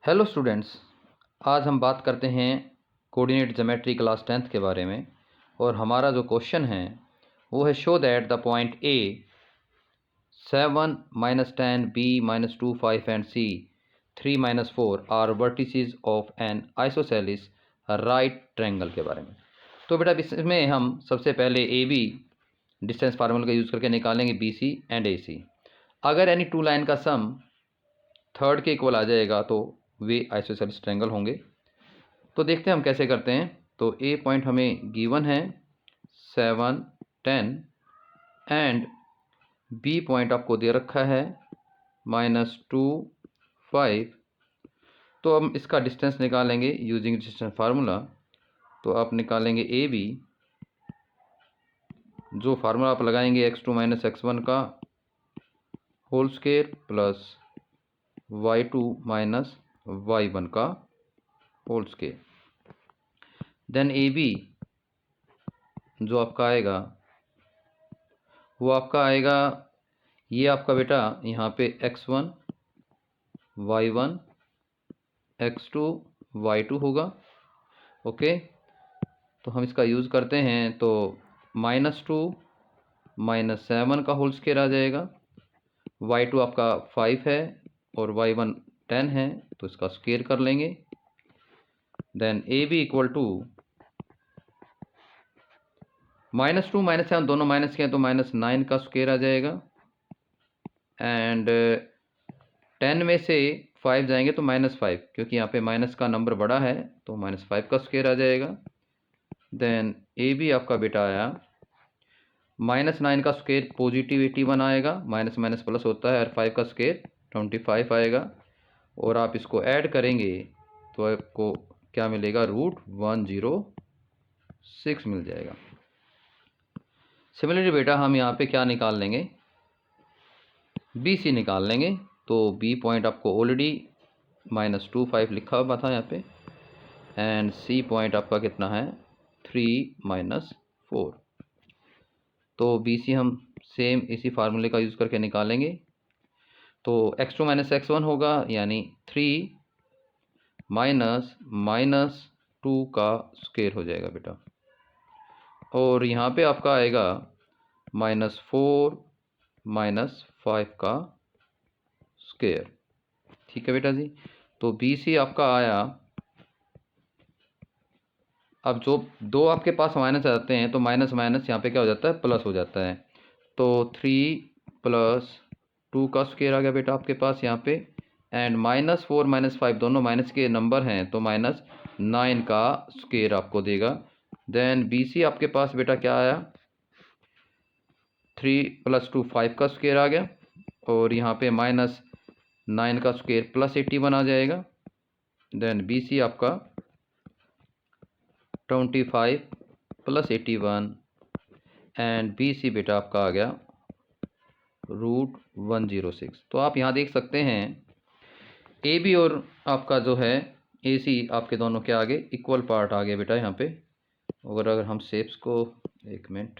Hello students, आज हम बात करते हैं कोऑर्डिनेट ज्योमेट्री क्लास 10th के बारे में। और हमारा जो क्वेश्चन है वो है show that the point A 7 -10 b -2 5 and c 3 -4 are vertices of an isosceles right triangle के बारे में। तो बेटा इसमें हम सबसे पहले ए बी डिस्टेंस फार्मूला का यूज़ करके निकालेंगे बी सी एंड ए सी। अगर एनी टू लाइन का सम थर्ड के इक्वल आ जाएगा तो वे आइसोसेलिस ट्रायंगल होंगे। तो देखते हैं हम कैसे करते हैं। तो ए पॉइंट हमें गिवन है 7 10 एंड बी पॉइंट आपको दे रखा है -2 5। तो हम इसका डिस्टेंस निकालेंगे यूजिंग डिस्टेंस फार्मूला। तो आप निकालेंगे ए बी, जो फार्मूला आप लगाएंगे x2 - x1 का whole square plus y2 - y1 का होल स्क्वायर। देन ए बी जो आपका आएगा वो आपका आएगा, ये आपका बेटा यहाँ पे x1 y1 x2 y2 होगा। ओके, तो हम इसका यूज़ करते हैं तो -2 -7 का होल स्क्वायर आ जाएगा। y2 आपका 5 है और y1 10 है, तो इसका स्क्वायर कर लेंगे। Then A B equal to -2 -7 दोनों माइनस के हैं तो -9 का स्क्वायर आ जाएगा। एंड 10 में से 5 जाएंगे तो -5, क्योंकि यहाँ पे माइनस का नंबर बड़ा है तो -5 का स्क्वायर आ जाएगा। देन ए बी आपका बेटा आया -9 का स्क्वायर पॉजिटिव 81 आएगा, माइनस माइनस प्लस होता है, और 5 का स्क्वायर 25 आएगा। और आप इसको ऐड करेंगे तो आपको क्या मिलेगा, √106 मिल जाएगा। सिमिलरली बेटा हम यहाँ पे क्या निकाल लेंगे, बी सी निकाल लेंगे। तो बी पॉइंट आपको ऑलरेडी -2 5 लिखा हुआ था यहाँ पे, एंड सी पॉइंट आपका कितना है 3 - 4। तो बी सी हम सेम इसी फार्मूले का यूज़ करके निकालेंगे। तो x2 - x1 होगा, यानी 3 -2 का स्क्वायर हो जाएगा बेटा। और यहाँ पे आपका आएगा -4 -5 का स्क्वायर। ठीक है बेटा जी। तो बी सी आपका आया, अब जो दो आपके पास माइनस आ जाते हैं तो माइनस माइनस यहाँ पे क्या हो जाता है, प्लस हो जाता है। तो 3 + 2 का स्क्वायर आ गया बेटा आपके पास यहाँ पे। एंड -4 -5 दोनों माइनस के नंबर हैं तो -9 का स्क्वायर आपको देगा। देन बी सी आपके पास बेटा क्या आया, 3 + 2 5 का स्क्वायर आ गया, और यहाँ पे -9 का स्क्वायर +81 आ जाएगा। देन बी सी आपका 25 + 81 एंड बी सी बेटा आपका आ गया √106। तो आप यहाँ देख सकते हैं ए बी और आपका जो है ए सी आपके दोनों के आगे इक्वल पार्ट आ गए बेटा यहाँ पे। अगर हम शेप्स को, एक मिनट,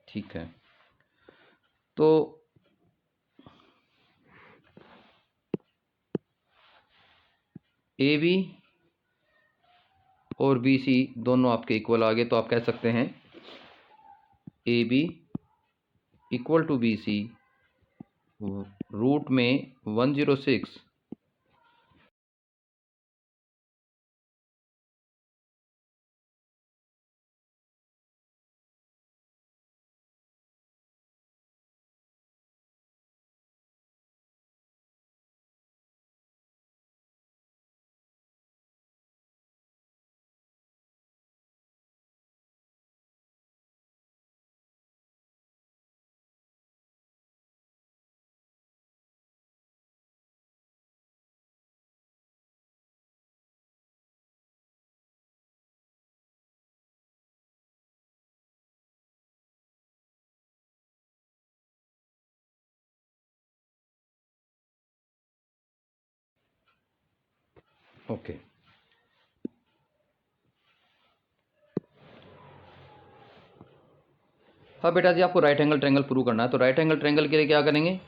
ठीक है, तो ए बी और बी सी दोनों आपके इक्वल आ गए। तो आप कह सकते हैं A B equal to B C root में 106ओके। हाँ बेटा जी, आपको राइट एंगल ट्रायंगल प्रूव करना है। तो राइट एंगल ट्रायंगल के लिए क्या करेंगे,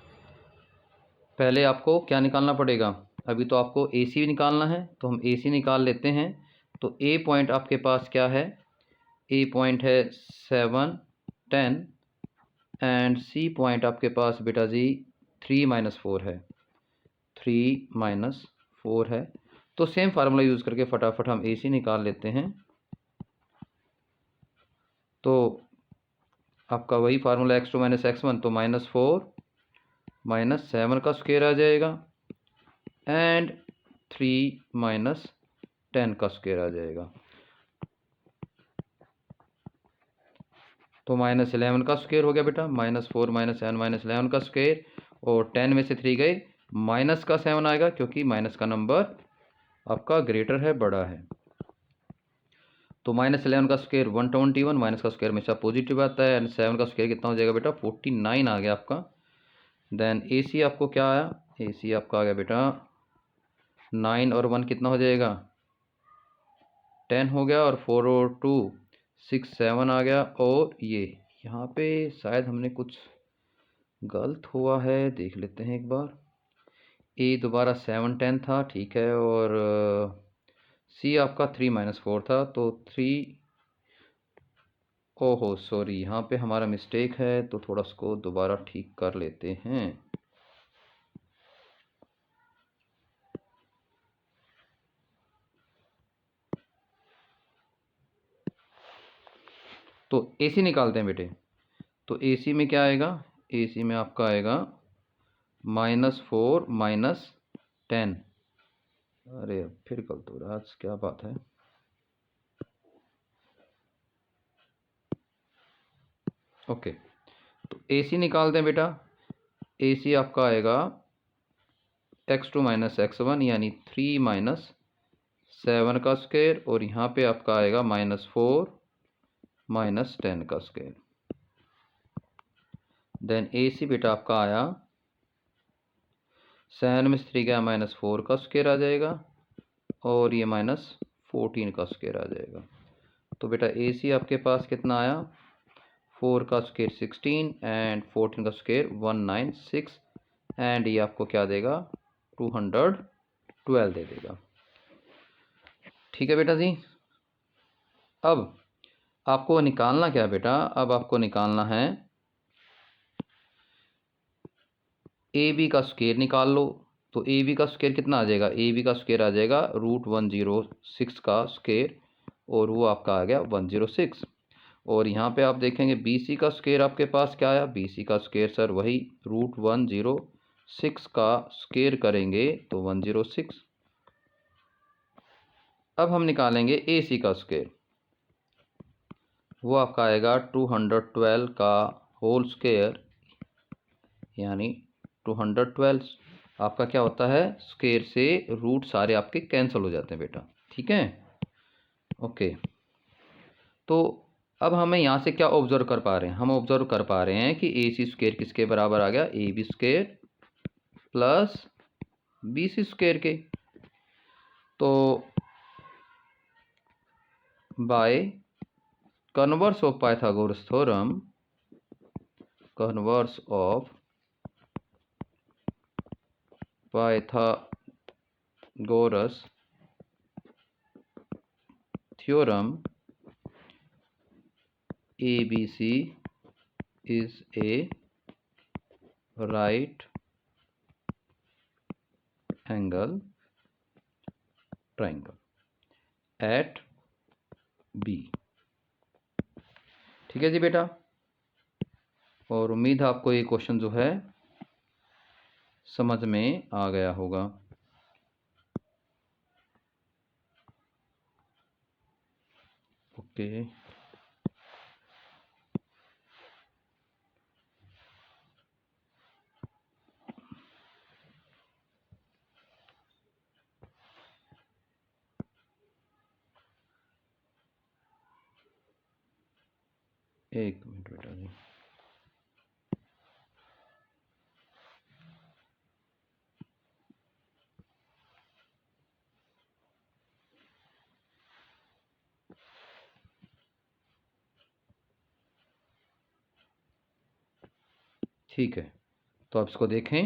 पहले आपको क्या निकालना पड़ेगा, अभी तो आपको ए सी निकालना है, तो हम ए सी निकाल लेते हैं। तो ए पॉइंट आपके पास क्या है, ए पॉइंट है 7, 10 एंड सी पॉइंट आपके पास बेटा जी 3-4 है, 3-4 है। तो सेम फार्मूला यूज़ करके फटाफट हम ए सी निकाल लेते हैं। तो आपका वही फार्मूला x2 - x1, तो -4 - 7 का स्क्वायर आ जाएगा एंड 3 - 10 का स्क्वायर आ जाएगा। तो -11 का स्क्वायर हो गया बेटा, -4 - 7 - 11 का स्क्वायर, और 10 में से 3 गए, माइनस का 7 आएगा क्योंकि माइनस का नंबर आपका ग्रेटर है, बड़ा है। तो -11 का स्क्वायर 121, माइनस का स्क्वायर हमेशा पॉजिटिव आता है, एंड 7 का स्क्वायर कितना हो जाएगा बेटा, 49 आ गया आपका। देन ए सी आपको क्या आया, ए सी आपका आ गया बेटा 9 और 1 कितना हो जाएगा, 10 हो गया, और 4 और 2 6 7 आ गया। और ये यहाँ पे शायद हमने कुछ गलत हुआ है, देख लेते हैं एक बार। ए दोबारा 7 10 था, ठीक है, और सी आपका 3-4 था, तो 3, ओहो सॉरी, यहाँ पे हमारा मिस्टेक है, तो थोड़ा उसको दोबारा ठीक कर लेते हैं। तो ए सी निकालते हैं बेटे। तो ए सी में क्या आएगा, ए सी में आपका आएगा -4 - 10। अरे अब फिर गलत हो रहा है, आज क्या बात है। ओके, तो ए सी निकालते हैं बेटा। ए सी आपका आएगा x2 - x1 यानी 3 - 7 का स्क्वायर, और यहाँ पे आपका आएगा -4 - 10 का स्क्वायर। देन ए सी बेटा आपका आया 7 में से 3 गया, -4 का स्क्वायर आ जाएगा, और ये -14 का स्क्वायर आ जाएगा। तो बेटा ए सी आपके पास कितना आया, 4 का स्क्वायर 16 एंड 14 का स्क्वायर 196, एंड ये आपको क्या देगा, 212 दे देगा। ठीक है बेटा जी। अब आपको निकालना क्या है बेटा, अब आपको निकालना है ए बी का स्क्वायर निकाल लो। तो ए बी का स्क्वायर कितना आ जाएगा, ए बी का स्क्वायर आ जाएगा √106 का स्क्वायर, और वो आपका आ गया 106। और यहाँ पे आप देखेंगे बी सी का स्क्वायर आपके पास क्या आया, बी सी का स्क्वायर सर वही √106 का स्क्वायर करेंगे तो 106। अब हम निकालेंगे ए सी का स्क्वायर, वो आपका आएगा 212 का होल स्क्वायर, यानी 212। आपका क्या होता है, स्क्वायर से रूट सारे आपके कैंसिल हो जाते हैं बेटा, ठीक है। ओके, तो अब हमें यहाँ से क्या ऑब्जर्व कर पा रहे हैं, हम ऑब्जर्व कर पा रहे हैं कि ए सी स्क्वायर किसके बराबर आ गया, A B square plus B C square के। तो by converse of Pythagoras theorem, converse of Pythagoras theorem, ABC is a right angle triangle at B। ठीक है जी बेटा, और उम्मीद है आपको ये क्वेश्चन जो है समझ में आ गया होगा। ओके, एक मिनट बेटा जी। ठीक है, तो आप इसको देखें।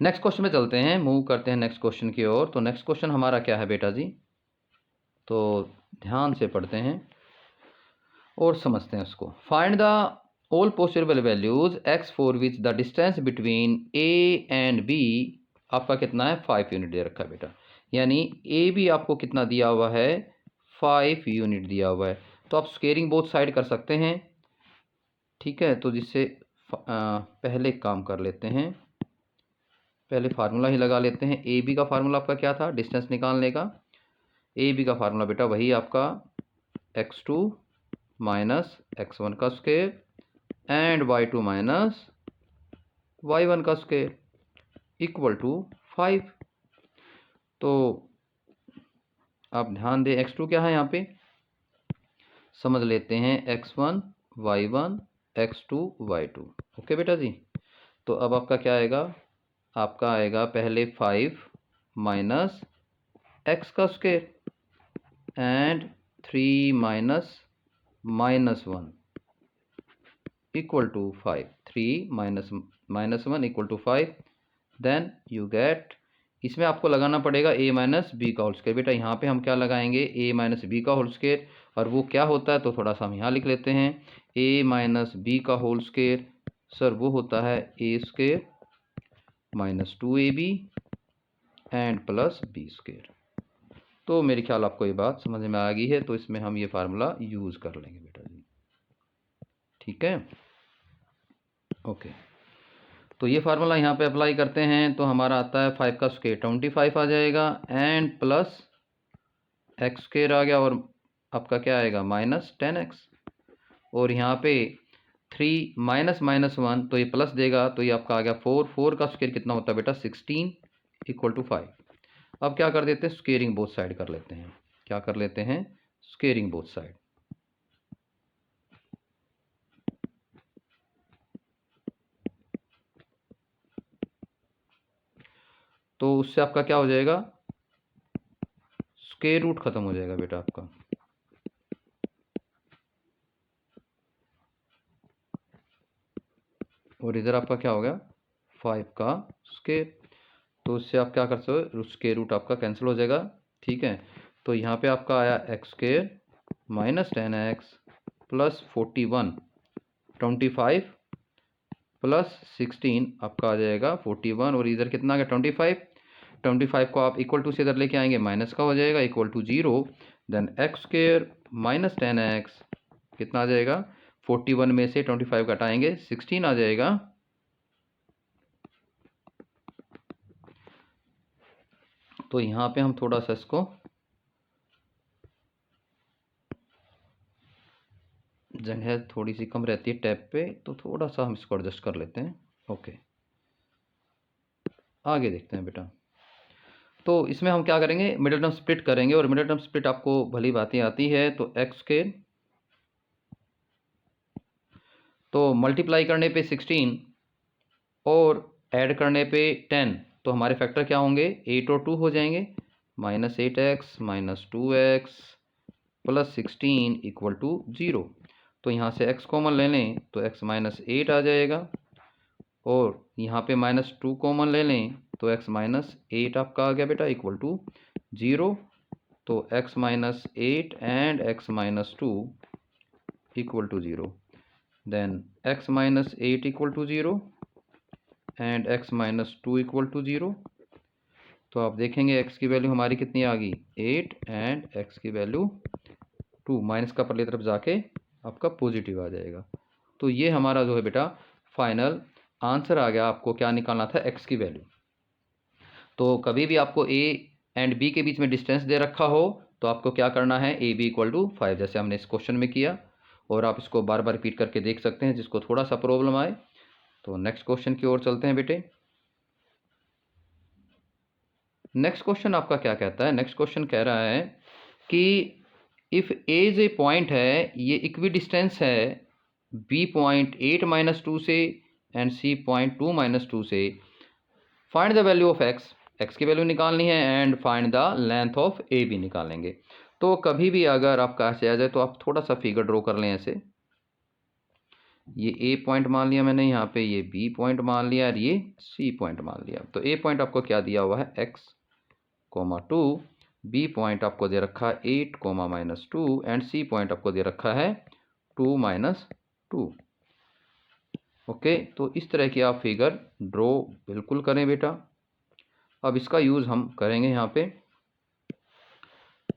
नेक्स्ट क्वेश्चन में चलते हैं, मूव करते हैं नेक्स्ट क्वेश्चन की ओर। तो नेक्स्ट क्वेश्चन हमारा क्या है बेटा जी, तो ध्यान से पढ़ते हैं और समझते हैं उसको। Find the all possible values x for which the distance between a and b आपका कितना है, 5 यूनिट दे रखा है बेटा। यानी ए बी आपको कितना दिया हुआ है, 5 यूनिट दिया हुआ है। तो आप स्क्वेयरिंग बोथ साइड कर सकते हैं, ठीक है। तो जिससे पहले काम कर लेते हैं, पहले फार्मूला ही लगा लेते हैं। ए बी का फार्मूला आपका क्या था डिस्टेंस निकालने का, ए बी का फार्मूला बेटा वही आपका x2 माइनस x1 का square and y2 minus y1 का स्क्वायर इक्वल टू 5। तो आप ध्यान दें, x2 क्या है यहाँ पे, समझ लेते हैं x1 y1 x2 y2। Okay बेटा जी। तो अब आपका क्या आएगा, आपका आएगा पहले 5 माइनस x का square and 3 minus -1 equal to 5। 3 minus 1 equal to 5। Then you get, इसमें आपको लगाना पड़ेगा a माइनस बी का होल स्क्वायर। बेटा यहाँ पे हम क्या लगाएंगे, a माइनस बी का होल स्क्वायर, और वो क्या होता है तो थोड़ा सा हम यहाँ लिख लेते हैं, a माइनस बी का होल स्क्वायर सर वो होता है a square minus 2ab and plus B square. तो मेरे ख्याल आपको ये बात समझ में आ गई है, तो इसमें हम ये फार्मूला यूज़ कर लेंगे बेटा जी, ठीक है। ओके, तो ये फार्मूला यहाँ पे अप्लाई करते हैं तो हमारा आता है 5 का स्क्वायर 25 आ जाएगा एंड प्लस एक्स स्क्वायर आ गया, और आपका क्या आएगा माइनस 10x। और यहाँ पे 3 माइनस -1 तो ये प्लस देगा, तो ये आपका आ गया 4। 4 का स्क्वायर कितना होता है बेटा 16 इक्वल टू 5। अब क्या कर देते हैं, स्क्वेयरिंग बोथ साइड कर लेते हैं। क्या कर लेते हैं, स्क्वेयरिंग बोथ साइड। तो उससे आपका क्या हो जाएगा, स्क्वायर रूट खत्म हो जाएगा बेटा आपका। और इधर आपका क्या हो गया 5 का स्क्वायर। तो उससे आप क्या कर सकते हो, स्क्वायर रूट आपका कैंसिल हो जाएगा, ठीक है। तो यहाँ पे आपका आया x square minus 10x plus 41 25 plus 16 आपका आ जाएगा 41, और इधर कितना आ गया 25। 25 को आप इक्वल टू से इधर लेके आएंगे, माइनस का हो जाएगा equal to 0। Then X square minus 10x कितना आ जाएगा, 41 में से 25 घटाएंगे 16 आ जाएगा। तो यहाँ पे हम थोड़ा सा इसको जगह थोड़ी सी कम रहती है टैब पे, तो थोड़ा सा हम इसको एडजस्ट कर लेते हैं। ओके, आगे देखते हैं बेटा। तो इसमें हम क्या करेंगे, मिडिल टर्म स्प्लिट करेंगे, और मिडिल टर्म स्प्लिट आपको भली बातें आती है। तो एक्स स्क्वायर तो मल्टीप्लाई करने पे 16 और ऐड करने पे 10, तो हमारे फैक्टर क्या होंगे 8 और 2 हो जाएंगे, -8x minus 2x plus 16 equal to 0। तो यहाँ से x कॉमन ले लें तो x माइनस 8 आ जाएगा, और यहाँ पे -2 कॉमन ले लें तो x माइनस 8 आपका आ गया बेटा इक्वल टू 0। तो x minus 8 and x minus 2 equal to 0। Then x minus 8 equal to 0 and x minus 2 equal to 0। तो आप देखेंगे x की वैल्यू हमारी कितनी आ गई 8 एंड x की वैल्यू 2, माइनस का परली तरफ जाके आपका पॉजिटिव आ जाएगा। तो ये हमारा जो है बेटा फाइनल आंसर आ गया। आपको क्या निकालना था, x की वैल्यू। तो कभी भी आपको a एंड b के बीच में डिस्टेंस दे रखा हो तो आपको क्या करना है, a b इक्वल टू 5, जैसे हमने इस क्वेश्चन में किया। और आप इसको बार बार रिपीट करके देख सकते हैं जिसको थोड़ा सा प्रॉब्लम आए। तो नेक्स्ट क्वेश्चन की ओर चलते हैं बेटे। नेक्स्ट क्वेश्चन आपका क्या कहता है, नेक्स्ट क्वेश्चन कह रहा है कि if A is A point है, ये इक्वी डिस्टेंस है b पॉइंट 8 माइनस 2 से एंड c पॉइंट 2 माइनस 2 से, find the value of x की वैल्यू निकालनी है and find the length of A B निकालेंगे। तो कभी भी अगर आपका ऐसे आ जाए तो आप थोड़ा सा फिगर ड्रॉ कर लें ऐसे, ये ए पॉइंट मान लिया मैंने यहाँ पे, ये बी पॉइंट मान लिया और ये सी पॉइंट मान लिया। तो ए पॉइंट आपको क्या दिया हुआ है x,2, बी पॉइंट आपको दे रखा है 8, -2 एंड सी पॉइंट आपको दे रखा है 2, -2। ओके, तो इस तरह की आप फिगर ड्रॉ बिल्कुल करें बेटा। अब इसका यूज़ हम करेंगे यहाँ पे।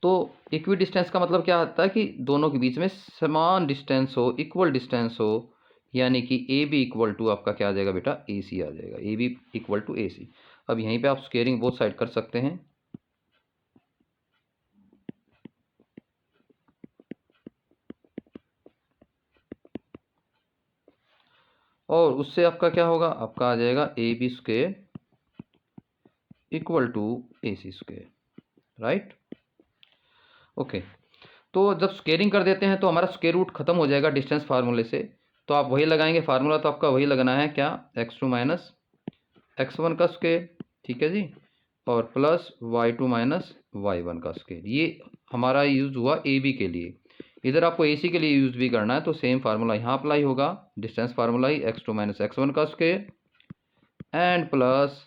तो इक्वी डिस्टेंस का मतलब क्या होता है कि दोनों के बीच में समान डिस्टेंस हो, इक्वल डिस्टेंस हो, यानी कि ए बी इक्वल टू आपका क्या आ जाएगा बेटा, ए सी आ जाएगा, A B equal to A सी। अब यहीं पे आप स्क्वेयरिंग बोथ साइड कर सकते हैं। और उससे आपका क्या होगा, आपका आ जाएगा A B square equal to A C square, right. Okay, तो जब स्क्वेयरिंग कर देते हैं तो हमारा स्क्वेयर रूट खत्म हो जाएगा डिस्टेंस फार्मूले से। तो आप वही लगाएंगे फार्मूला, तो आपका वही लगना है क्या, x2 माइनस x1 का स्क्वेयर, ठीक है जी, और प्लस y2 माइनस y1 का स्क्वेयर। ये हमारा यूज़ हुआ ए बी के लिए। इधर आपको ए सी के लिए यूज़ भी करना है, तो सेम फार्मूला यहाँ अप्लाई होगा, डिस्टेंस फार्मूला ही x2 माइनस x1 का square and plus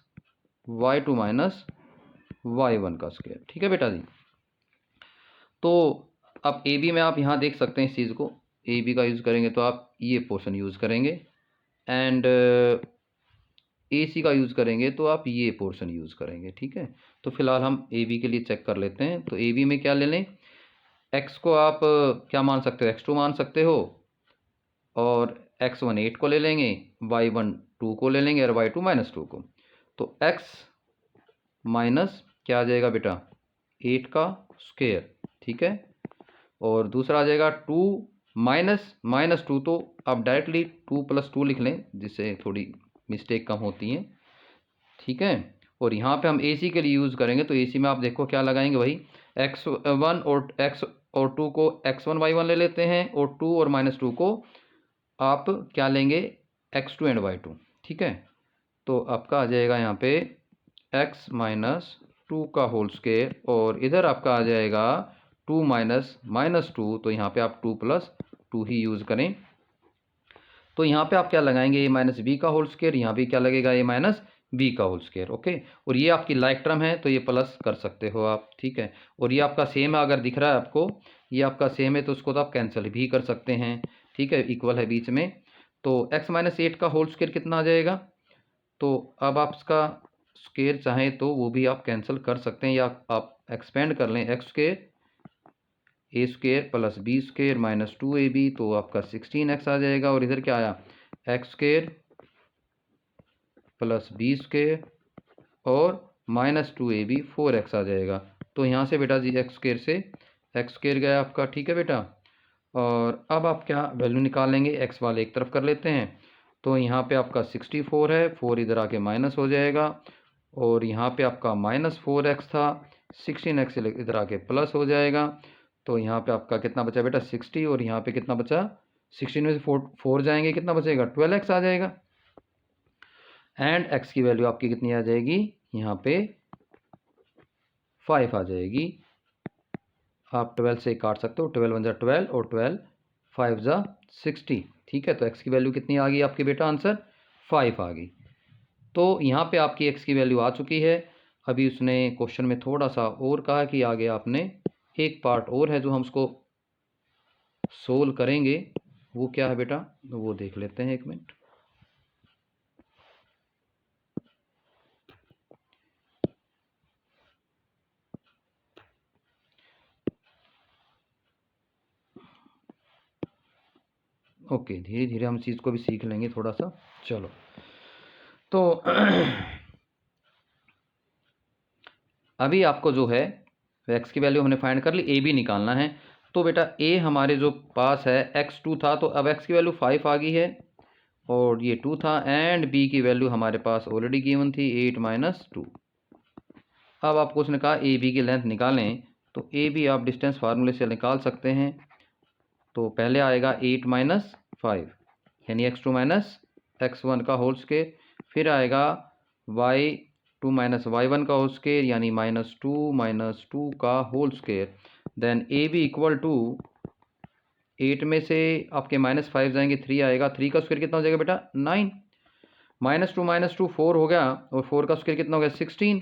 y2 minus y1 का स्क्वेयर, ठीक है बेटा जी। तो अब ए बी में आप यहाँ देख सकते हैं इस चीज़ को, ए बी का यूज़ करेंगे तो आप ये पोर्शन यूज़ करेंगे, एंड ए सी का यूज़ करेंगे तो आप ये पोर्शन यूज़ करेंगे, ठीक है। तो फिलहाल हम ए बी के लिए चेक कर लेते हैं। तो ए बी में क्या ले लें, एक्स को आप क्या मान सकते हो, x2 मान सकते हो, और x1 8 को ले लेंगे, y1 2 को ले लेंगे और y2 -2 को। तो x माइनस क्या आ जाएगा बेटा, 8 का स्क्वेयर, ठीक है, और दूसरा आ जाएगा 2 -2, तो आप डायरेक्टली 2 + 2 लिख लें, जिससे थोड़ी मिस्टेक कम होती हैं, ठीक है। और यहाँ पे हम AC के लिए यूज़ करेंगे, तो AC में आप देखो क्या लगाएंगे, वही x1 और x और 2 को x1 y1 ले लेते हैं, और 2 और -2 को आप क्या लेंगे, x2 एंड y2, ठीक है। तो आपका आ जाएगा यहाँ पे x - 2 का होल स्क्वायर, और इधर आपका आ जाएगा 2 -2, तो यहाँ पे आप 2 + 2 ही यूज़ करें। तो यहाँ पे आप क्या लगाएंगे, a - b का होल स्क्वायर, यहाँ भी क्या लगेगा, a - b का होल स्क्वायर, ओके। और ये आपकी लाइक टर्म है तो ये प्लस कर सकते हो आप, ठीक है। और ये आपका सेम है, अगर दिख रहा है आपको ये आपका सेम है तो उसको तो आप कैंसिल भी कर सकते हैं, ठीक है, इक्वल है बीच में। तो x - 8 का होल स्क्वायर कितना आ जाएगा, तो अब आप इसका स्क्वायर चाहें तो वो भी आप कैंसिल कर सकते हैं, या आप एक्सपेंड कर लें, x square a square plus b square -2ab, तो आपका 16x आ जाएगा। और इधर क्या आया, x square plus b square और -2ab 4x आ जाएगा। तो यहाँ से बेटा जी एक्स स्क्वेयर से एक्स स्क्वेयर गया आपका, ठीक है बेटा। और अब आप क्या वैल्यू निकालेंगे, एक्स वाले एक तरफ कर लेते हैं, तो यहाँ पे आपका 64 है, 4 इधर आके माइनस हो जाएगा, और यहाँ पे आपका -4x था, 16x इधर आके प्लस हो जाएगा। तो यहाँ पे आपका कितना बचा बेटा, 60, और यहाँ पे कितना बचा, 16 में से 4 जाएंगे, कितना बचेगा, 12x आ जाएगा। एंड x की वैल्यू आपकी कितनी आ जाएगी, यहाँ पे 5 आ जाएगी। आप 12 से काट सकते हो, 12 × 1 = 12 और 12 5 × 60, ठीक है। तो x की वैल्यू कितनी आ गई आपकी बेटा, आंसर 5 आ गई। तो यहाँ पे आपकी x की वैल्यू आ चुकी है। अभी उसने क्वेश्चन में थोड़ा सा और कहा कि आगे आपने एक पार्ट और है जो हम उसको सोल्व करेंगे, वो क्या है बेटा, वो देख लेते हैं, 1 मिनट। ओके, धीरे धीरे हम चीज़ को भी सीख लेंगे थोड़ा सा, चलो। तो अभी आपको जो है x की वैल्यू हमने फाइंड कर ली, ए बी निकालना है। तो बेटा a हमारे जो पास है x2 था, तो अब x की वैल्यू 5 आ गई है, और ये 2 था, एंड b की वैल्यू हमारे पास ऑलरेडी गिवन थी 8 - 2। अब आपको उसने कहा ए बी की लेंथ निकालें, तो ए बी आप डिस्टेंस फार्मूले से निकाल सकते हैं। तो पहले आएगा 8 - 5 यानी x2 - x1 का होल स्क्वायर, फिर आएगा y2 - y1 का होल स्क्वायर यानी -2 - 2 का whole square, then A B equal to 8 में से आपके -5 जाएंगे 3 आएगा। 3 का स्क्वायर कितना हो जाएगा बेटा 9। -2 4 हो गया और 4 का स्क्वायर कितना हो गया 16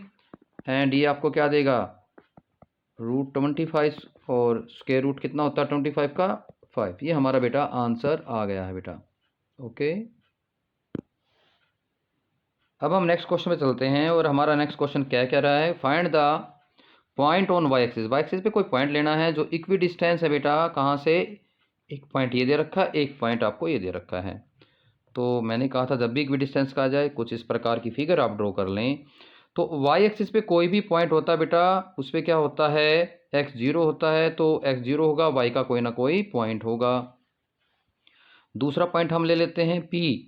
एंड ये आपको क्या देगा √25 और स्क्वायर रूट कितना होता है 25 का 5। ये हमारा बेटा आंसर आ गया है बेटा। ओके, अब हम नेक्स्ट क्वेश्चन में चलते हैं और हमारा नेक्स्ट क्वेश्चन क्या कह रहा है, find the point on y axis. Y axis पे कोई पॉइंट लेना है जो इक्वी डिस्टेंस है बेटा, कहाँ से, एक पॉइंट ये दे रखा है, एक पॉइंट आपको ये दे रखा है। तो मैंने कहा था जब भी इक्वी डिस्टेंस का आ जाए कुछ इस प्रकार की फिगर आप ड्रॉ कर लें। तो वाई एक्सिस पे कोई भी पॉइंट होता है बेटा, उस पर क्या होता है x0 होता है, तो x0 होगा y का कोई ना कोई पॉइंट होगा। दूसरा पॉइंट हम ले लेते हैं p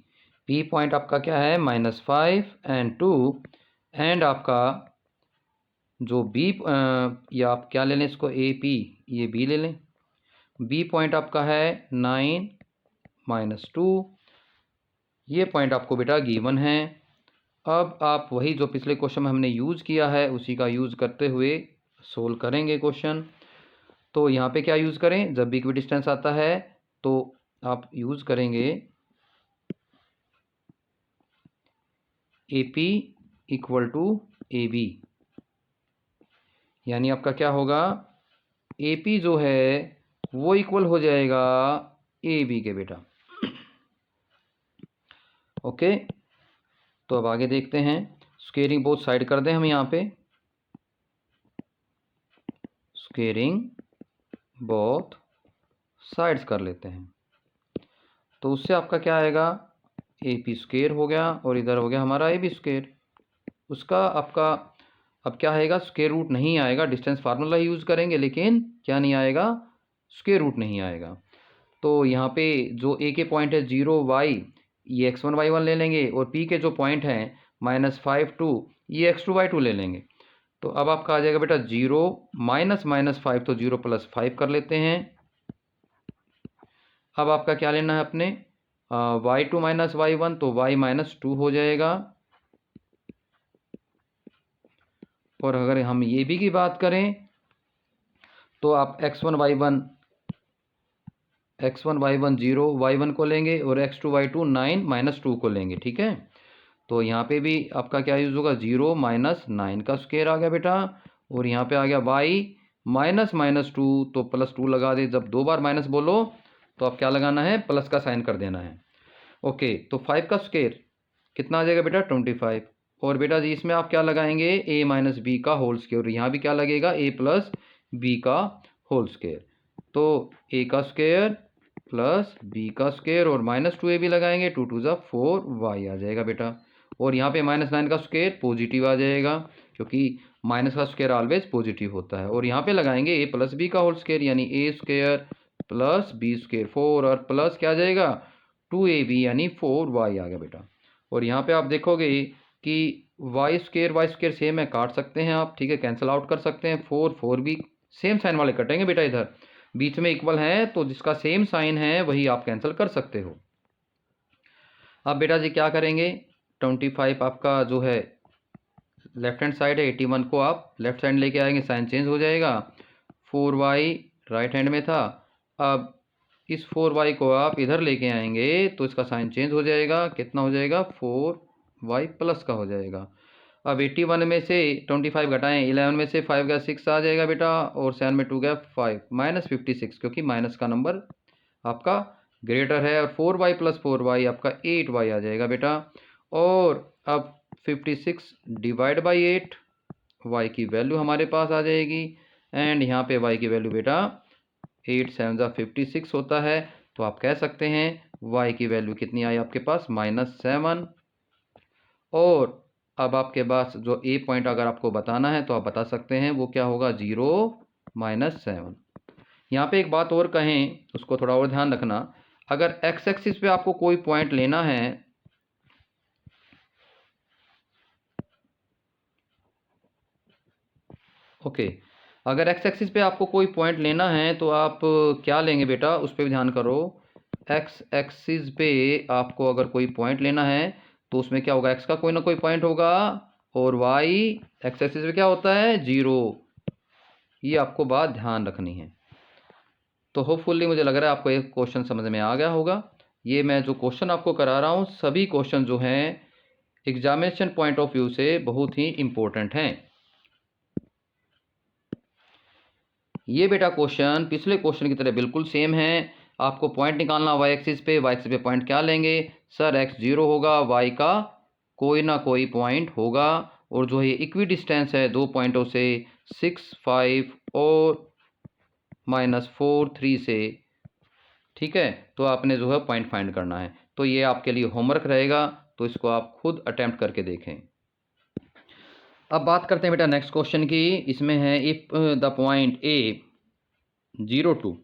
पॉइंट आपका क्या है -5 एंड 2 एंड आपका जो b या आप क्या ले लें इसको AP, ये b ले लें। b पॉइंट आपका है 9 -2, ये पॉइंट आपको बेटा गिवन है। अब आप वही जो पिछले क्वेश्चन में हमने यूज़ किया है उसी का यूज़ करते हुए सोल्व करेंगे क्वेश्चन। तो यहाँ पे क्या यूज़ करें, जब भी इक्वी डिस्टेंस आता है तो आप यूज़ करेंगे AP = AB, यानी आपका क्या होगा AP जो है वो इक्वल हो जाएगा AB के बेटा। ओके, तो अब आगे देखते हैं, स्क्वेयरिंग बोथ साइड कर दें हम यहाँ पे, स्क्वेयरिंग बोथ साइड्स कर लेते हैं। तो उससे आपका क्या आएगा AP स्क्वेयर हो गया और इधर हो गया हमारा AB स्क्वेयर। उसका आपका अब क्या आएगा स्क्वेयर रूट नहीं आएगा, डिस्टेंस फार्मूला यूज़ करेंगे लेकिन क्या नहीं आएगा स्क्वेयर रूट नहीं आएगा। तो यहाँ पे जो A के पॉइंट है 0 y, ये x1 y1 ले लेंगे और P के जो पॉइंट हैं -5 2, ये x2 y2 ले लेंगे। तो अब आपका आ जाएगा बेटा 0 -5 तो 0 + 5 कर लेते हैं। अब आपका क्या लेना है अपने y2 - y1, तो y -2 हो जाएगा। और अगर हम ये भी की बात करें तो आप x1 y1 0 y1 को लेंगे और x2 y2 9 - 2 को लेंगे, ठीक है। तो यहाँ पे भी आपका क्या यूज़ होगा 0 - 9 का स्क्वायर आ गया बेटा, और यहाँ पे आ गया y -2 तो +2 लगा दे। जब 2 बार माइनस बोलो तो आप क्या लगाना है प्लस का साइन कर देना है। ओके, तो 5 का स्क्वायर कितना आ जाएगा बेटा 25। और बेटा जी इसमें आप क्या लगाएंगे a - b का होल स्क्वायर, और यहाँ भी क्या लगेगा a + b का होल स्क्वायर। तो a का स्क्वायर प्लस b का स्क्वायर और -2a भी लगाएंगे, 2 2 = 4y आ जाएगा बेटा। और यहाँ पे -9 का स्क्वायर पॉजिटिव आ जाएगा क्योंकि माइनस का स्क्वायर ऑलवेज पॉजिटिव होता है। और यहाँ पे लगाएंगे a + b का होल स्क्वायर, यानी a² + b² 4 और प्लस क्या आ जाएगा 2ab यानी 4y आ गया बेटा। और यहाँ पे आप देखोगे कि y² सेम है, काट सकते हैं आप, ठीक है, कैंसिल आउट कर सकते हैं। 4 भी सेम साइन वाले कटेंगे बेटा, इधर बीच में इक्वल है तो जिसका सेम साइन है वही आप कैंसिल कर सकते हो। अब बेटा जी क्या करेंगे 25 आपका जो है लेफ्ट हैंड साइड है, 81 को आप लेफ्ट साइड लेके आएंगे, साइन चेंज हो जाएगा। 4y राइट हैंड में था, अब इस 4y को आप इधर लेके आएंगे तो इसका साइन चेंज हो जाएगा, कितना हो जाएगा 4y प्लस का हो जाएगा। अब 81 में से 25 घटाएं, 11 में से 5 गया 6 आ जाएगा बेटा, और 7 में 2 गया 5 -56 क्योंकि माइनस का नंबर आपका ग्रेटर है। और 4y + 4y आपका 8y आ जाएगा बेटा। और अब 56 डिवाइड बाई 8, y की वैल्यू हमारे पास आ जाएगी एंड यहाँ पे y की वैल्यू बेटा 8 7 = 56 होता है। तो आप कह सकते हैं y की वैल्यू कितनी आई आपके पास -7। और अब आपके पास जो a पॉइंट अगर आपको बताना है तो आप बता सकते हैं वो क्या होगा 0 - 7। यहाँ पे एक बात और कहें, उसको थोड़ा और ध्यान रखना, अगर x एक्सिस पे आपको कोई पॉइंट लेना है ओके, अगर x एक्सिस पे आपको कोई पॉइंट लेना है तो आप क्या लेंगे बेटा, उस पर भी ध्यान करो। x एक्सिस पे आपको अगर कोई पॉइंट लेना है तो उसमें क्या होगा x का कोई ना कोई पॉइंट होगा, और y x एक्सिस पे क्या होता है 0। ये आपको बात ध्यान रखनी है। तो होपफुली मुझे लग रहा है आपको एक क्वेश्चन समझ में आ गया होगा। ये मैं जो क्वेश्चन आपको करा रहा हूँ सभी क्वेश्चन जो हैं एग्जामिनेशन पॉइंट ऑफ व्यू से बहुत ही इम्पोर्टेंट हैं। ये बेटा क्वेश्चन पिछले क्वेश्चन की तरह बिल्कुल सेम है। आपको पॉइंट निकालना वाई एक्सिस पे पॉइंट क्या लेंगे सर, x 0 होगा, y का कोई ना कोई पॉइंट होगा, और जो ये इक्वी डिस्टेंस है दो पॉइंटों से 6, 5 और -4, 3 से, ठीक है। तो आपने जो है पॉइंट फाइंड करना है। तो ये आपके लिए होमवर्क रहेगा, तो इसको आप खुद अटेम्प्ट करके देखें। अब बात करते हैं बेटा नेक्स्ट क्वेश्चन की। इसमें है if the point A 0 2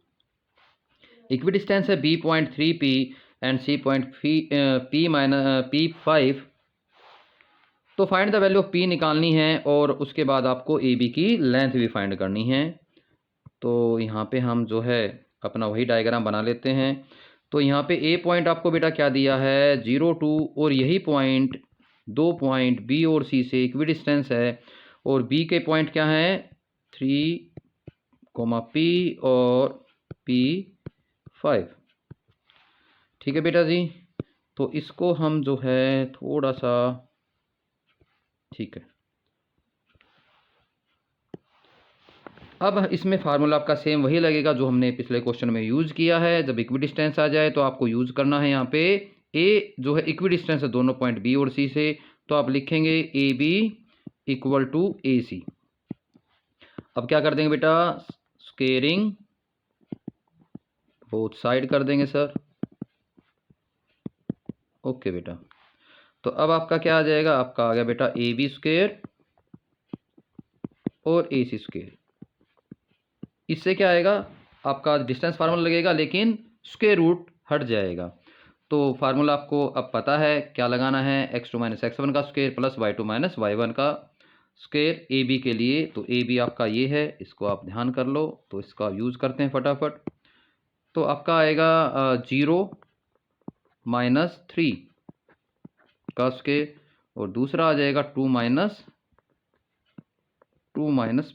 equi distance है B.3p एंड C.P 5, तो find the value of P निकालनी है और उसके बाद आपको AB की लेंथ भी फाइंड करनी है। तो यहाँ पे हम जो है अपना वही डायग्राम बना लेते हैं। तो यहाँ पे A पॉइंट आपको बेटा क्या दिया है 0 2, और यही पॉइंट दो पॉइंट B और C से इक्वी डिस्टेंस है, और B के पॉइंट क्या हैं 3, P और P 5, ठीक है बेटा जी। तो इसको हम जो है थोड़ा सा, ठीक है, अब इसमें फार्मूला आपका सेम वही लगेगा जो हमने पिछले क्वेश्चन में यूज़ किया है। जब इक्वी डिस्टेंस आ जाए तो आपको यूज़ करना है यहाँ पे ए जो है इक्वी डिस्टेंस है दोनों पॉइंट बी और सी से, तो आप लिखेंगे A B equal to A सी। अब क्या कर देंगे बेटा, स्क्वेयरिंग बोथ साइड कर देंगे सर। ओके बेटा, तो अब आपका क्या आ जाएगा, आपका आ गया बेटा ए बी स्क्वेयर और ए सी स्क्वेयर। इससे क्या आएगा, आपका डिस्टेंस फार्मूला लगेगा लेकिन स्क्वायर रूट हट जाएगा। तो फार्मूला आपको अब पता है क्या लगाना है, x2 - x1 का स्क्वायर प्लस y2 - y1 का स्क्वायर ए बी के लिए। तो ए बी आपका ये है, इसको आप ध्यान कर लो, तो इसका यूज़ करते हैं फटाफट। तो आपका आएगा 0 - 3 का स्क्वायर, और दूसरा आ जाएगा 2 -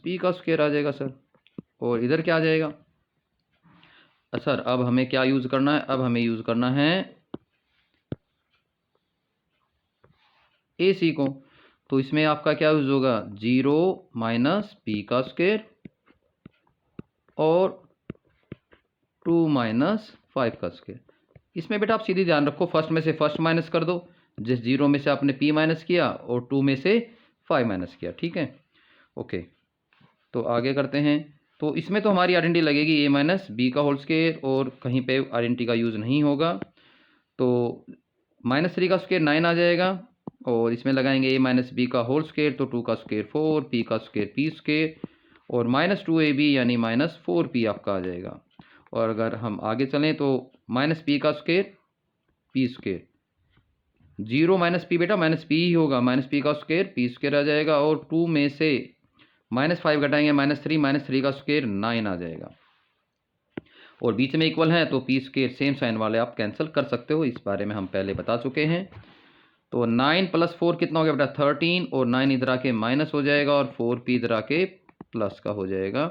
p का स्क्वायर आ जाएगा सर। और इधर क्या आ जाएगा सर, अब हमें क्या यूज़ करना है, अब हमें यूज़ करना है ए सी को। तो इसमें आपका क्या यूज़ होगा 0 - p का स्क्वायर और 2 - 5 का स्क्वायर। इसमें बेटा आप सीधी ध्यान रखो, फर्स्ट में से फर्स्ट माइनस कर दो, जिस 0 में से आपने p माइनस किया और 2 में से 5 माइनस किया, ठीक है। ओके, तो आगे करते हैं। तो इसमें तो हमारी आइडेंटिटी लगेगी a - b का होल स्क्वायर, और कहीं पे आइडेंटिटी का यूज़ नहीं होगा। तो -3 का स्क्वायर 9 आ जाएगा, और इसमें लगाएंगे a - b का होल स्क्वायर, तो 2 का स्क्वायर 4, p का स्क्वायर p स्क्वायर, और -2ab यानी -4p आपका आ जाएगा। और अगर हम आगे चलें तो -p का स्क्वायर p स्क्वायर, 0 - p बेटा -p ही होगा, -p का स्क्वायर p स्क्वायर आ जाएगा, और 2 में से -5 घटाएंगे -3 का स्क्वायर 9 आ जाएगा, और बीच में इक्वल है तो p स्क्वायर सेम साइन वाले आप कैंसिल कर सकते हो, इस बारे में हम पहले बता चुके हैं। तो 9 + 4 कितना हो गया बेटा 13, और 9 इधर आके माइनस हो जाएगा, और 4p इधर आके प्लस का हो जाएगा।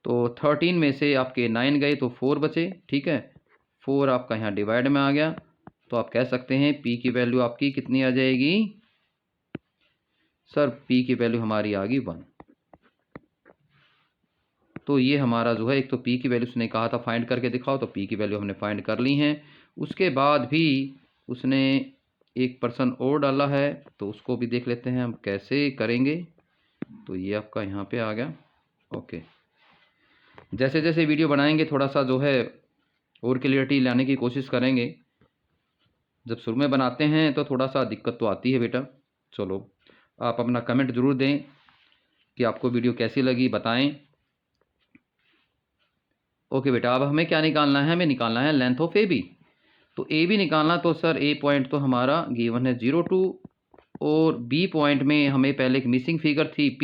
तो 13 में से आपके 9 गए तो 4 बचे, ठीक है। 4 आपका यहाँ डिवाइड में आ गया, तो आप कह सकते हैं p की वैल्यू आपकी कितनी आ जाएगी सर, p की वैल्यू हमारी आ गई 1। तो ये हमारा जो है, एक तो p की वैल्यू उसने कहा था फाइंड करके दिखाओ, तो p की वैल्यू हमने फाइंड कर ली है। उसके बाद भी उसने एक पर्सन और डाला है, तो उसको भी देख लेते हैं हम कैसे करेंगे। तो ये आपका यहाँ पे आ गया। ओके, जैसे जैसे वीडियो बनाएंगे थोड़ा सा जो है और क्लियरिटी लाने की कोशिश करेंगे। जब शुरू में बनाते हैं तो थोड़ा सा दिक्कत तो आती है बेटा। चलो, आप अपना कमेंट ज़रूर दें कि आपको वीडियो कैसी लगी, बताएं। ओके बेटा, अब हमें क्या निकालना है, हमें निकालना है लेंथ ऑफ ए बी। तो ए बी निकालना, तो सर ए पॉइंट तो हमारा गिवन है 0 2, और बी पॉइंट में हमें पहले एक मिसिंग फिगर थी p,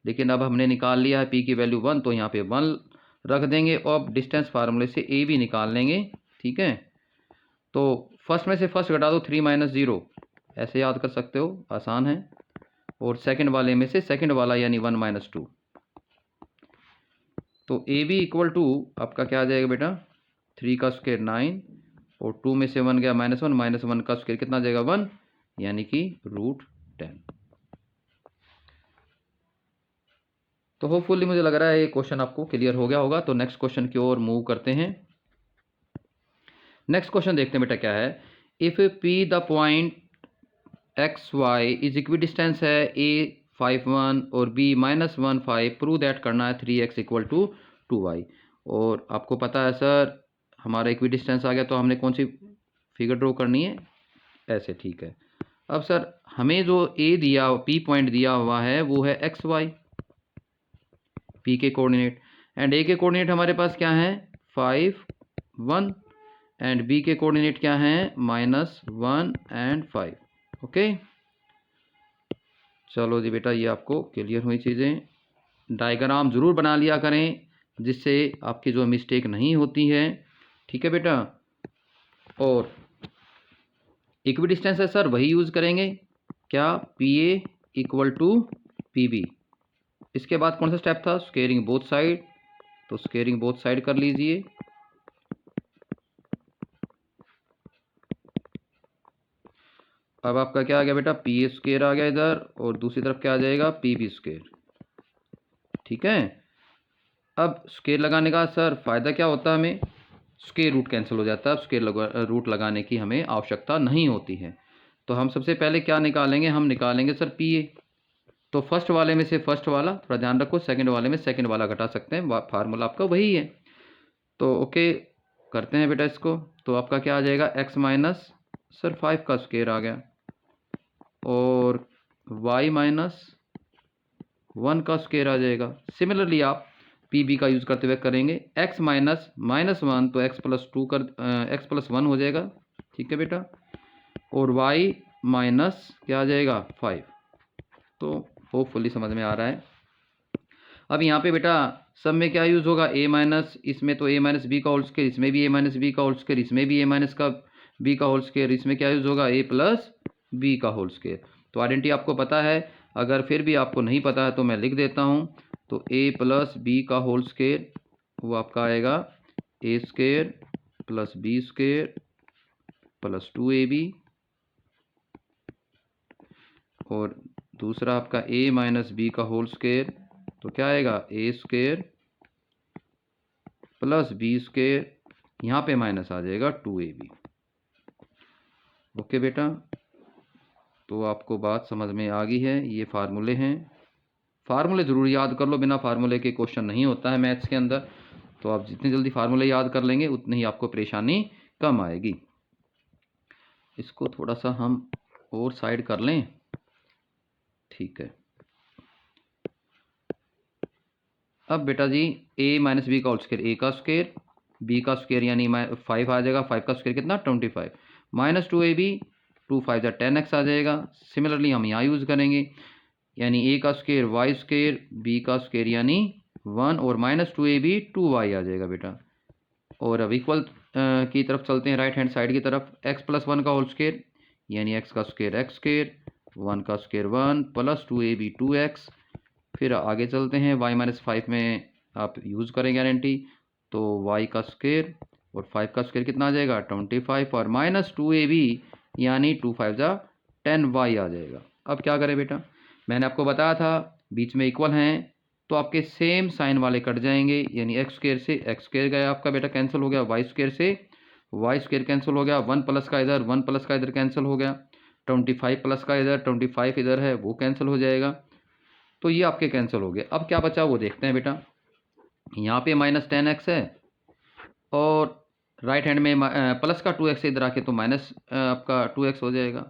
लेकिन अब हमने निकाल लिया है p की वैल्यू 1, तो यहाँ पे 1 रख देंगे, और अब डिस्टेंस फार्मूले से ए बी निकाल लेंगे, ठीक है। तो फर्स्ट में से फर्स्ट घटा दो 3 - 0, ऐसे याद कर सकते हो, आसान है। और सेकंड वाले में से सेकंड वाला यानी 1 - 2, तो ए बी इक्वल टू आपका क्या आ जाएगा बेटा, 3 का स्क्वायर 9 और 2 में से 1 गया -1, -1 का स्क्वायर कितना आ जाएगा 1, यानी कि √10। तो होपफुली मुझे लग रहा है ये क्वेश्चन आपको क्लियर हो गया होगा। तो नेक्स्ट क्वेश्चन की ओर मूव करते हैं। नेक्स्ट क्वेश्चन देखते हैं बेटा क्या है। If p the point x y is equidistance है ए 5 1 और बी -1 5, प्रूव दैट करना है 3x इक्वल टू 2y। और आपको पता है सर हमारा इक्विडिस्टेंस आ गया, तो हमने कौन सी फिगर ड्रॉ करनी है, ऐसे, ठीक है। अब सर हमें जो ए दिया, पी पॉइंट दिया हुआ है वो है एक्स वाई, पी के कोऑर्डिनेट, एंड ए के कोऑर्डिनेट हमारे पास क्या है 5 1 एंड बी के कोऑर्डिनेट क्या है -1 एंड 5। ओके, चलो जी बेटा, ये आपको क्लियर हुई चीज़ें। डायग्राम ज़रूर बना लिया करें जिससे आपकी जो मिस्टेक नहीं होती है, ठीक है बेटा। और इक्विडिस्टेंस है सर वही यूज़ करेंगे, क्या, p a equal to p b. इसके बाद कौन सा स्टेप था, स्क्वेयरिंग बोथ साइड, तो स्क्वेयरिंग बोथ साइड कर लीजिए। अब आपका क्या आ गया बेटा, पी ए स्क्वेयर आ गया इधर, और दूसरी तरफ क्या आ जाएगा, पी बी स्क्वेयर, ठीक है। अब स्क्वेयर लगाने का सर फ़ायदा क्या होता है, हमें स्क्वेयर रूट कैंसिल हो जाता है, अब स्क्वेयर रूट लगाने की हमें आवश्यकता नहीं होती है। तो हम सबसे पहले क्या निकालेंगे, हम निकालेंगे सर पी ए। तो फर्स्ट वाले में से फर्स्ट वाला, थोड़ा ध्यान रखो, सेकंड वाले में सेकंड वाला घटा सकते हैं, फार्मूला आपका वही है। तो ओके करते हैं बेटा इसको। तो आपका क्या आ जाएगा, एक्स माइनस सर 5 का स्क्वायर आ गया, और y -1 का स्क्वायर आ जाएगा। सिमिलरली आप पी बी का यूज़ करते हुए करेंगे, x -1 तो x + 1 हो जाएगा, ठीक है बेटा, और y माइनस क्या आ जाएगा 5। तो होपफुली समझ में आ रहा है। अब यहाँ पे बेटा सब में क्या यूज़ होगा, a माइनस, इसमें तो a माइनस बी का होल स्क्वायर, इसमें भी a माइनस बी का होल स्क्वायर, इसमें भी a माइनस का बी का होल स्क्वायर, इसमें क्या यूज़ होगा, a प्लस बी का होल स्क्वायर। तो आइडेंटिटी आपको पता है, अगर फिर भी आपको नहीं पता है तो मैं लिख देता हूँ। तो a प्लस बी का होल स्क्वायर वो आपका आएगा a square plus B square plus 2ab, और दूसरा आपका a माइनस बी का होल स्क्वायर, तो क्या आएगा a square plus B square, यहाँ पे माइनस आ जाएगा 2ab। ओके बेटा, तो आपको बात समझ में आ गई है। ये फार्मूले हैं, फार्मूले ज़रूर याद कर लो, बिना फार्मूले के क्वेश्चन नहीं होता है मैथ्स के अंदर। तो आप जितनी जल्दी फार्मूले याद कर लेंगे उतनी ही आपको परेशानी कम आएगी। इसको थोड़ा सा हम और साइड कर लें, ठीक है। अब बेटा जी a माइनस बी का होल स्क्वायर, a का स्क्वायर, b का स्क्वायर यानी 5 आ जाएगा, 5 का स्क्वायर कितना 25, माइनस 2ab, 2 5 जा 10x आ जाएगा। सिमिलरली हम यहाँ यूज़ करेंगे, यानी a का स्क्वायर y स्क्वायर, b का स्क्वायर यानी 1, और माइनस 2ab 2y आ जाएगा बेटा। और अब इक्वल की तरफ चलते हैं, राइट हैंड साइड की तरफ, x प्लस 1 का होल स्क्वायर यानी x का स्क्वायर x स्क्वायर, 1 का स्क्वायर 1 प्लस 2ab 2x। फिर आगे चलते हैं, y माइनस 5 में आप यूज़ करें गारंटी, तो y का स्क्वायर और 5 का स्क्वायर कितना आ जाएगा 25, और माइनस 2ab यानी 2 5 जा 10y आ जाएगा। अब क्या करें बेटा, मैंने आपको बताया था बीच में इक्वल हैं तो आपके सेम साइन वाले कट जाएंगे, यानी एक्स स्क्वायर से एक्स स्क्वायर गया आपका बेटा कैंसिल हो गया, वाई स्क्वायर से वाई स्क्वायर कैंसिल हो गया, 1 प्लस का इधर 1 प्लस का इधर कैंसिल हो गया, 25 प्लस का इधर 25 इधर है वो कैंसिल हो जाएगा। तो ये आपके कैंसिल हो गए। अब क्या बचा वो देखते हैं बेटा, यहाँ पे -10x है और राइट हैंड में प्लस का 2x इधर आके तो माइनस आपका 2x हो जाएगा।